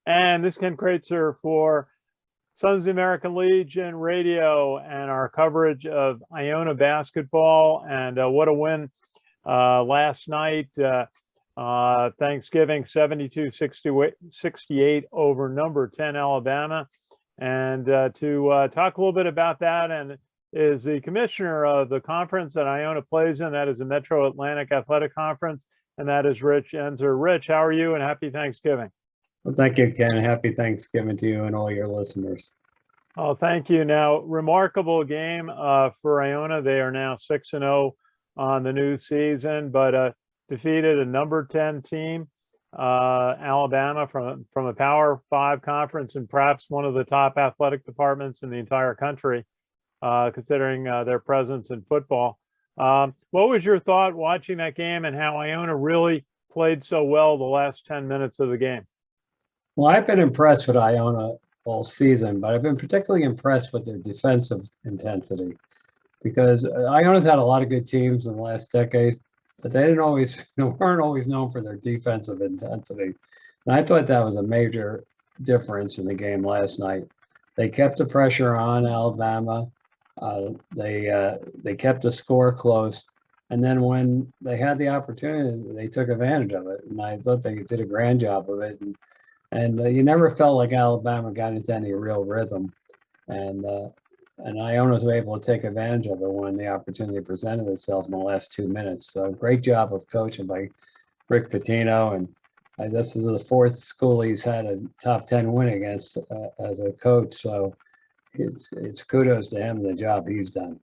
And this is Ken Kraetzer for Sons of the American Legion Radio and our coverage of Iona Basketball. And what a win last night. Thanksgiving 72-68 over number 10 Alabama. And to talk a little bit about that and is the commissioner of the conference that Iona plays in. That is the Metro Atlantic Athletic Conference. And that is Rich Ensor. Rich, how are you? And happy Thanksgiving. Well, thank you, Ken. Happy Thanksgiving to you and all your listeners. Oh, thank you. Now, remarkable game for Iona. They are now 6-0 on the new season, but defeated a number 10 team, Alabama, from a Power 5 conference and perhaps one of the top athletic departments in the entire country, considering their presence in football. What was your thought watching that game and how Iona really played so well the last 10 minutes of the game? Well, I've been impressed with Iona all season, but I've been particularly impressed with their defensive intensity because Iona's had a lot of good teams in the last decade, but they weren't always known for their defensive intensity. And I thought that was a major difference in the game last night. They kept the pressure on Alabama. They kept the score close. And then when they had the opportunity, they took advantage of it. And I thought they did a grand job of it. And you never felt like Alabama got into any real rhythm, and Iona was able to take advantage of it when the opportunity presented itself in the last 2 minutes. So great job of coaching by Rick Pitino, and this is the fourth school he's had a top 10 win against as a coach. So it's kudos to him and the job he's done.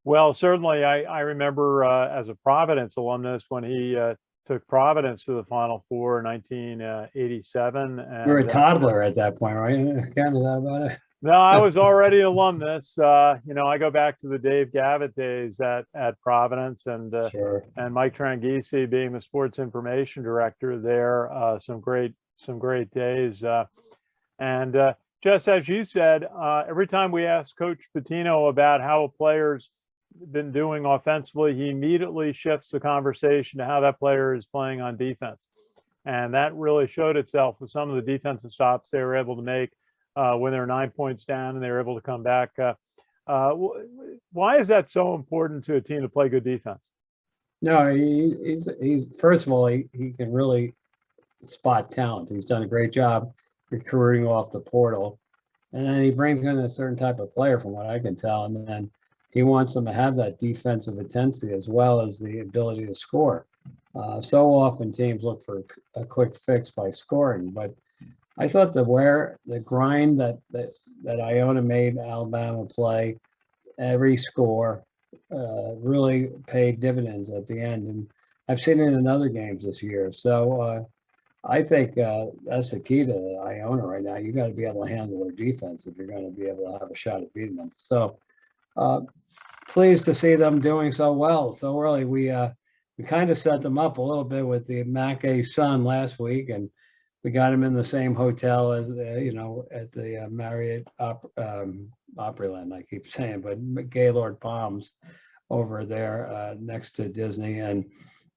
Well, certainly, I remember as a Providence alumnus when he took Providence to the Final Four in 1987. And, you were a toddler at that point, right? Kind of that about it. No, I was already alumnus. I go back to the Dave Gavitt days at Providence, and Sure. And Mike Tranghese being the sports information director there. Some great days. And just as you said, every time we ask Coach Pitino about how a player's been doing offensively, he immediately shifts the conversation to how that player is playing on defense. And that really showed itself with some of the defensive stops they were able to make when they were 9 points down and they were able to come back. Why is that so important to a team to play good defense? No, he's first of all, he can really spot talent. He's done a great job recruiting off the portal. And then he brings in a certain type of player from what I can tell. And then he wants them to have that defensive intensity as well as the ability to score. So often teams look for a quick fix by scoring, but I thought the grind that Iona made Alabama play, every score really paid dividends at the end, and I've seen it in other games this year. So I think that's the key to Iona right now. You got to be able to handle their defense if you're going to be able to have a shot at beating them. So. Pleased to see them doing so well. So early, we kind of set them up a little bit with the MAAC Sun last week, and we got them in the same hotel as at the Marriott Opryland. I keep saying, but Gaylord Palms over there next to Disney, and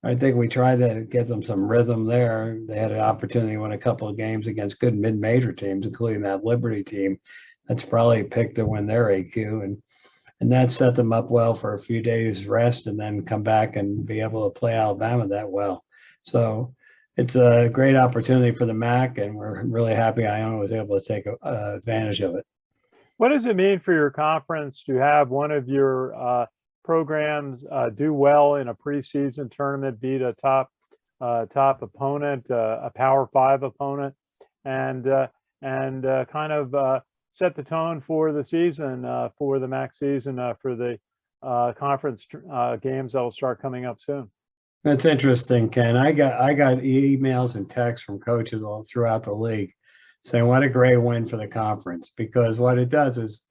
I think we tried to get them some rhythm there. They had an opportunity to win a couple of games against good mid-major teams, including that Liberty team. That's probably picked to win their AQ, and that set them up well for a few days rest and then come back and be able to play Alabama that well. So it's a great opportunity for the MAAC, and we're really happy Iona was able to take advantage of it. What does it mean for your conference to have one of your programs do well in a preseason tournament, beat a top opponent, a Power 5 opponent, and kind of set the tone for the season, for the MAAC season, for the conference games that will start coming up soon? That's interesting, Ken. I got emails and texts from coaches all throughout the league saying what a great win for the conference, because what it does is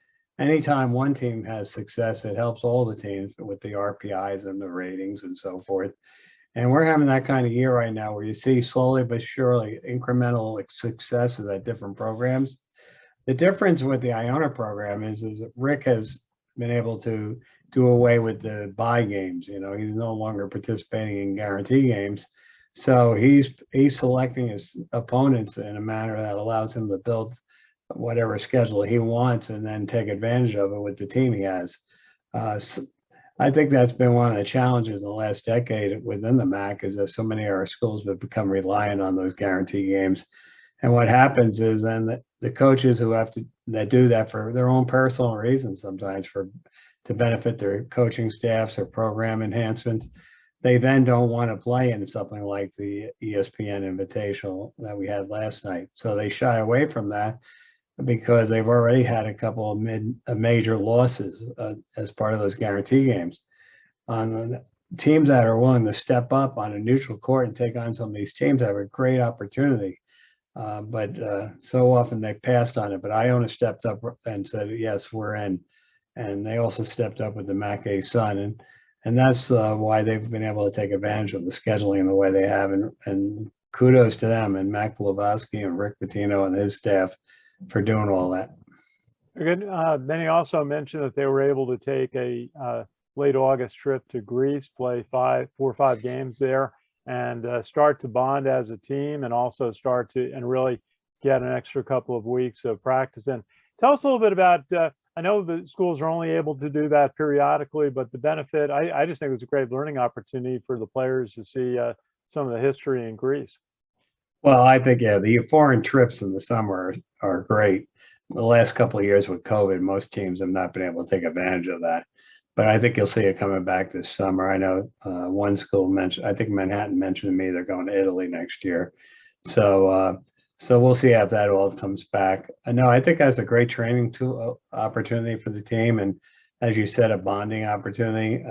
anytime one team has success, it helps all the teams with the RPIs and the ratings and so forth. And we're having that kind of year right now where you see slowly but surely incremental successes at different programs. The difference with the Iona program is Rick has been able to do away with the bye games. He's no longer participating in guarantee games. So he's selecting his opponents in a manner that allows him to build whatever schedule he wants and then take advantage of it with the team he has. I think that's been one of the challenges in the last decade within the MAC, is that so many of our schools have become reliant on those guarantee games. And what happens is then the coaches who that do that for their own personal reasons, sometimes to benefit their coaching staffs or program enhancements, they then don't want to play in something like the ESPN Invitational that we had last night. So they shy away from that because they've already had a couple of major losses as part of those guarantee games. On teams that are willing to step up on a neutral court and take on some of these teams have a great opportunity. But so often they passed on it. But Iona stepped up and said, yes, we're in. And they also stepped up with the MAAC A Sun. And that's why they've been able to take advantage of the scheduling in the way they have. And kudos to them and Mac Lovosky and Rick Pitino and his staff for doing all that. Good. Then he also mentioned that they were able to take a late August trip to Greece, play 4 or 5 games there, and start to bond as a team, and also start to really get an extra couple of weeks of practice. And tell us a little bit about, I know the schools are only able to do that periodically, but the benefit, I just think it was a great learning opportunity for the players to see some of the history in Greece. Well, I think, yeah, the foreign trips in the summer are great. The last couple of years with COVID, most teams have not been able to take advantage of that. But I think you'll see it coming back this summer. I know one school mentioned, I think Manhattan mentioned to me they're going to Italy next year. So we'll see if that all comes back. I know, I think that's a great training tool opportunity for the team. And as you said, a bonding opportunity,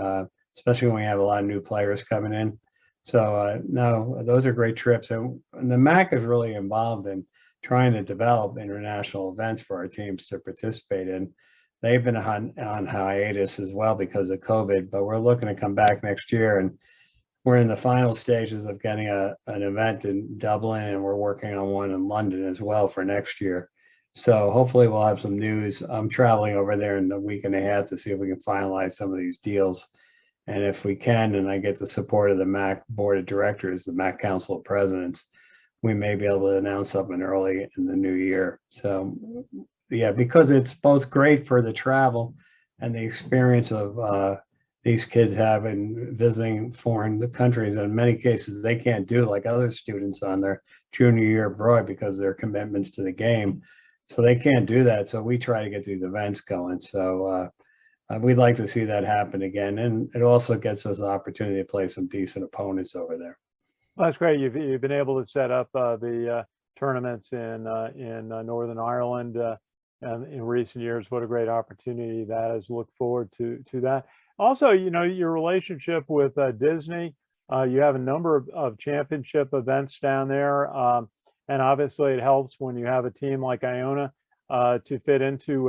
especially when we have a lot of new players coming in. So no, those are great trips. And the MAC is really involved in trying to develop international events for our teams to participate in. They've been on hiatus as well because of COVID, but we're looking to come back next year, and we're in the final stages of getting an event in Dublin, and we're working on one in London as well for next year. So hopefully we'll have some news. I'm traveling over there in a week and a half to see if we can finalize some of these deals. And if we can, and I get the support of the MAC board of directors, the MAC council of presidents, we may be able to announce something early in the new year. So yeah, because it's both great for the travel and the experience of these kids having visiting foreign countries. And in many cases, they can't do like other students on their junior year abroad because of their commitments to the game. So they can't do that. So we try to get these events going. So we'd like to see that happen again. And it also gets us an opportunity to play some decent opponents over there. Well, that's great. You've been able to set up the tournaments in Northern Ireland in recent years. What a great opportunity that is. Look forward to that. Also, you know, your relationship with Disney, you have a number of championship events down there. And obviously it helps when you have a team like Iona to fit into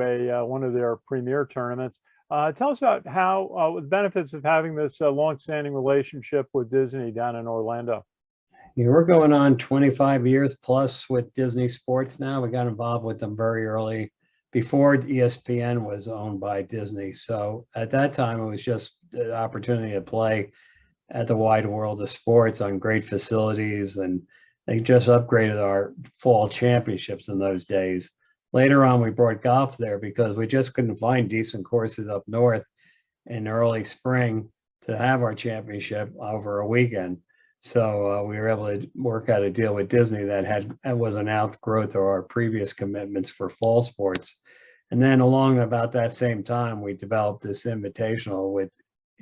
one of their premier tournaments. Tell us about how the benefits of having this long-standing relationship with Disney down in Orlando. Yeah, we're going on 25 years plus with Disney Sports now. We got involved with them very early, before ESPN was owned by Disney. So at that time, it was just the opportunity to play at the wide world of sports on great facilities. And they just upgraded our fall championships in those days. Later on, we brought golf there because we just couldn't find decent courses up north in early spring to have our championship over a weekend. So we were able to work out a deal with Disney that was an outgrowth of our previous commitments for fall sports. And then along about that same time, we developed this invitational with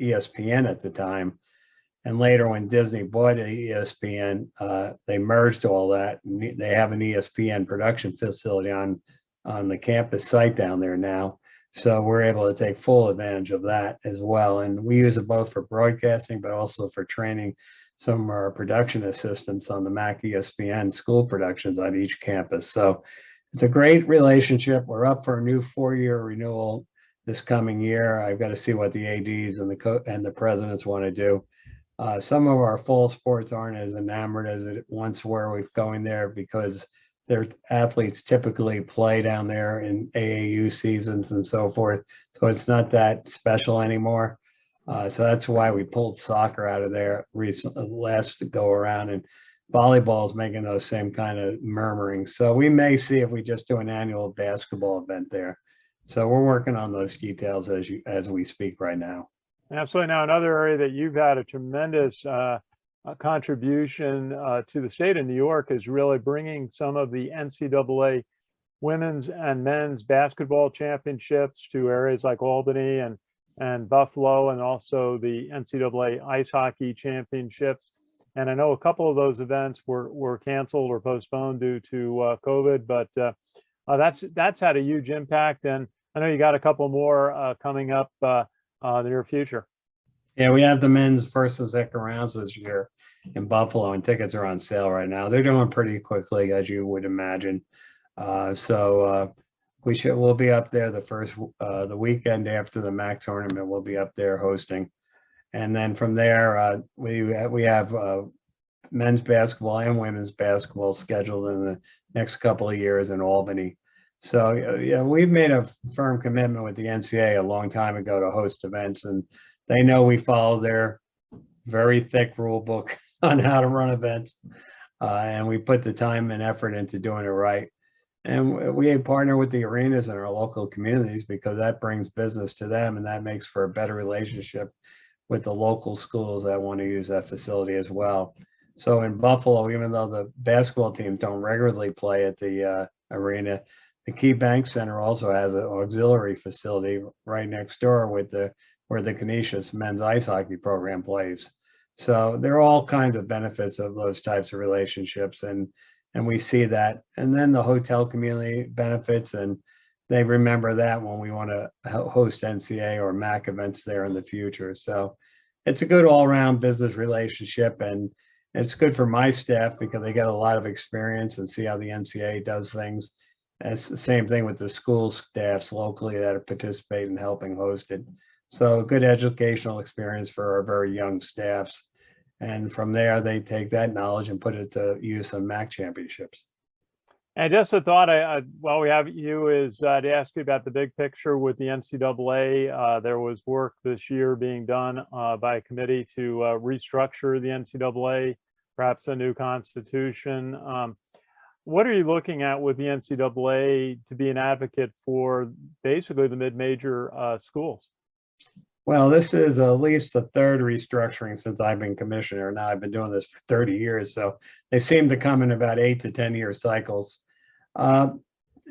ESPN at the time. And later when Disney bought ESPN, they merged all that. And they have an ESPN production facility on the campus site down there now. So we're able to take full advantage of that as well. And we use it both for broadcasting, but also for training some of our production assistants on the MAC ESPN school productions on each campus. So it's a great relationship. We're up for a new 4-year renewal this coming year. I've got to see what the ADs and the presidents want to do. Some of our fall sports aren't as enamored as it once were with going there because their athletes typically play down there in AAU seasons and so forth. So it's not that special anymore. So that's why we pulled soccer out of there last go around, and volleyball is making those same kind of murmurings. So we may see if we just do an annual basketball event there. So we're working on those details as we speak right now. Absolutely. Now, another area that you've had a tremendous contribution to the state of New York is really bringing some of the NCAA women's and men's basketball championships to areas like Albany and Buffalo, and also the NCAA ice hockey championships. And I know a couple of those events were canceled or postponed due to COVID, but that's had a huge impact. And I know you got a couple more coming up the near future. Yeah, we have the men's first and second rounds this year in Buffalo, and tickets are on sale right now. They're doing pretty quickly, as you would imagine. We'll be up there the weekend after the MAAC tournament. We'll be up there hosting, and then from there we have men's basketball and women's basketball scheduled in the next couple of years in Albany. So yeah, we've made a firm commitment with the NCAA a long time ago to host events, and they know we follow their very thick rule book on how to run events, and we put the time and effort into doing it right. And we partner with the arenas in our local communities because that brings business to them, and that makes for a better relationship with the local schools that want to use that facility as well. So in Buffalo, even though the basketball teams don't regularly play at the arena, the Key Bank Center also has an auxiliary facility right next door where the Canisius men's ice hockey program plays. So there are all kinds of benefits of those types of relationships, and we see that. And then the hotel community benefits, and they remember that when we want to host NCAA or MAAC events there in the future. So it's a good all-around business relationship, and it's good for my staff because they get a lot of experience and see how the NCAA does things. And it's the same thing with the school staffs locally that participate in helping host it. So a good educational experience for our very young staffs. And from there, they take that knowledge and put it to use in MAAC championships. And just a thought, while we have you, is to ask you about the big picture with the NCAA. There was work this year being done by a committee to restructure the NCAA, perhaps a new constitution. What are you looking at with the NCAA to be an advocate for basically the mid-major schools? Well, this is at least the third restructuring since I've been commissioner. Now I've been doing this for 30 years, so they seem to come in about 8 to 10 year cycles. And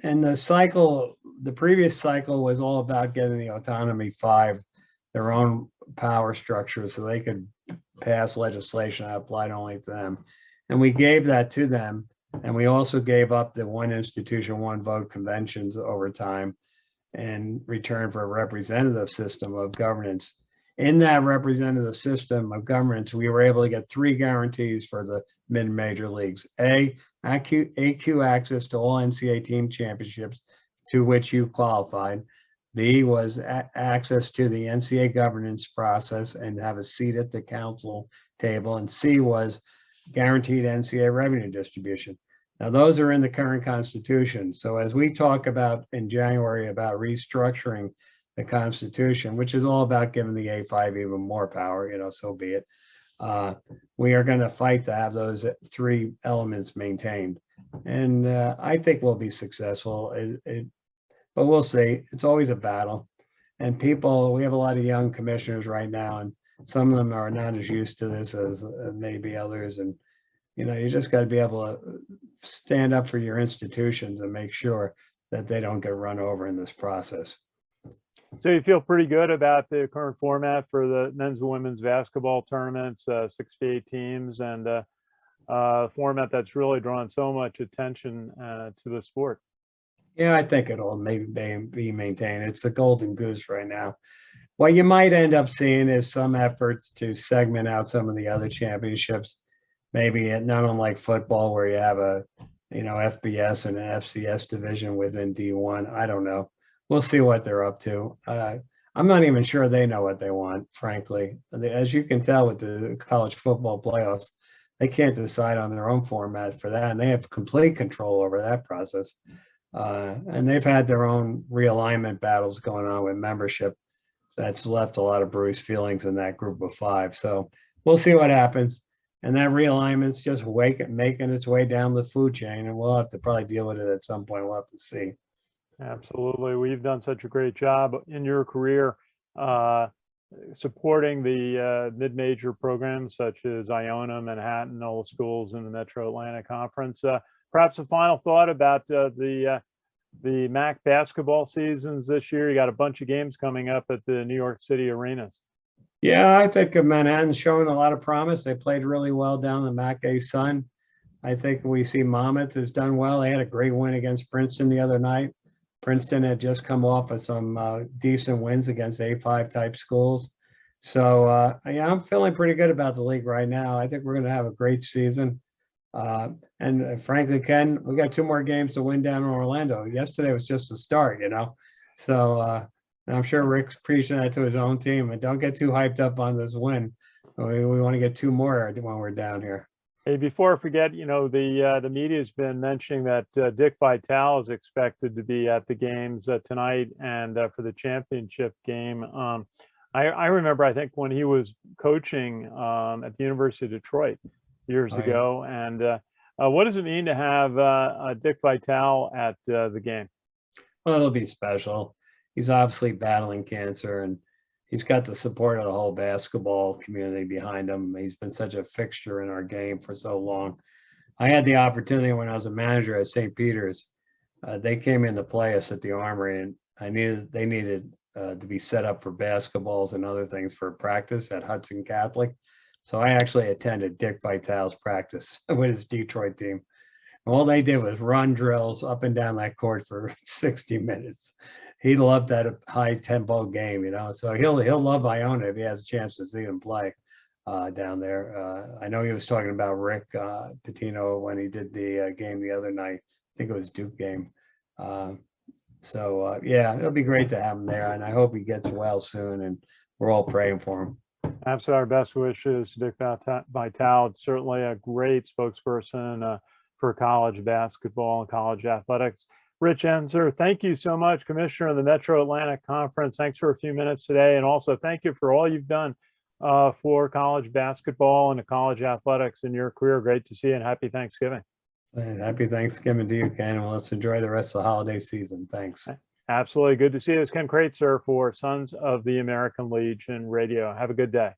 the previous cycle was all about getting the Autonomy 5 their own power structure so they could pass legislation that applied only to them. And we gave that to them. And we also gave up the one institution, one vote conventions over time in return for a representative system of governance. In that representative system of governance, we were able to get 3 guarantees for the mid-major leagues. A, AQ access to all NCAA team championships to which you qualified. B was access to the NCAA governance process and have a seat at the council table. And C was guaranteed NCAA revenue distribution. Now, those are in the current Constitution. So as we talk about in January about restructuring the Constitution, which is all about giving the A5 even more power, so be it. We are going to fight to have those 3 elements maintained. And I think we'll be successful, but we'll see. It's always a battle. And we have a lot of young commissioners right now, and some of them are not as used to this as maybe others. And you just got to be able to stand up for your institutions and make sure that they don't get run over in this process. So you feel pretty good about the current format for the men's and women's basketball tournaments, 68 teams, and a format that's really drawn so much attention to the sport. Yeah, I think it'll maybe be maintained. It's the golden goose right now. What you might end up seeing is some efforts to segment out some of the other championships. Maybe not unlike football where you have a, FBS and an FCS division within D1. I don't know. We'll see what they're up to. I'm not even sure they know what they want, frankly. As you can tell with the college football playoffs, they can't decide on their own format for that, and they have complete control over that process. And they've had their own realignment battles going on with membership. that's left a lot of bruised feelings in that group of 5. So we'll see what happens. And that realignment's just making its way down the food chain, and we'll have to probably deal with it at some point. We'll have to see. Absolutely. Well, you've done such a great job in your career supporting the mid-major programs such as Iona, Manhattan, all the schools in the Metro Atlantic Conference. Perhaps a final thought about the MAAC basketball seasons this year. You got a bunch of games coming up at the New York City arenas. Yeah, I think Manhattan's showing a lot of promise. They played really well down the MAAC A Sun. I think we see Monmouth has done well. They had a great win against Princeton the other night. Princeton had just come off of some decent wins against A5 type schools. So yeah, I'm feeling pretty good about the league right now. I think we're going to have a great season. And frankly, Ken, we got 2 more games to win down in Orlando. Yesterday was just the start, So and I'm sure Rick's preaching that to his own team. And don't get too hyped up on this win. We want to get 2 more when we're down here. Hey, before I forget, the media's been mentioning that Dick Vitale is expected to be at the games tonight and for the championship game. I remember, I think, when he was coaching at the University of Detroit years ago. And what does it mean to have Dick Vitale at the game? Well, it'll be special. He's obviously battling cancer, and he's got the support of the whole basketball community behind him. He's been such a fixture in our game for so long. I had the opportunity when I was a manager at St. Peter's. They came in to play us at the Armory, and they needed to be set up for basketballs and other things for practice at Hudson Catholic. So I actually attended Dick Vitale's practice with his Detroit team. All they did was run drills up and down that court for 60 minutes. He loved that high tempo game, So he'll love Iona if he has a chance to see him play down there. I know he was talking about Rick Pitino when he did the game the other night. I think it was Duke game. So yeah, it'll be great to have him there, and I hope he gets well soon. And we're all praying for him. Absolutely, our best wishes to Dick Vitale. It's certainly a great spokesperson for college basketball and college athletics. Rich Ensor, thank you so much, Commissioner of the Metro Atlantic Conference. Thanks for a few minutes today. And also thank you for all you've done for college basketball and college athletics in your career. Great to see you, and happy Thanksgiving. Happy Thanksgiving to you, Ken. And let's enjoy the rest of the holiday season. Thanks. Absolutely. Good to see you. It's Ken Kraetzer for Sons of the American Legion Radio. Have a good day.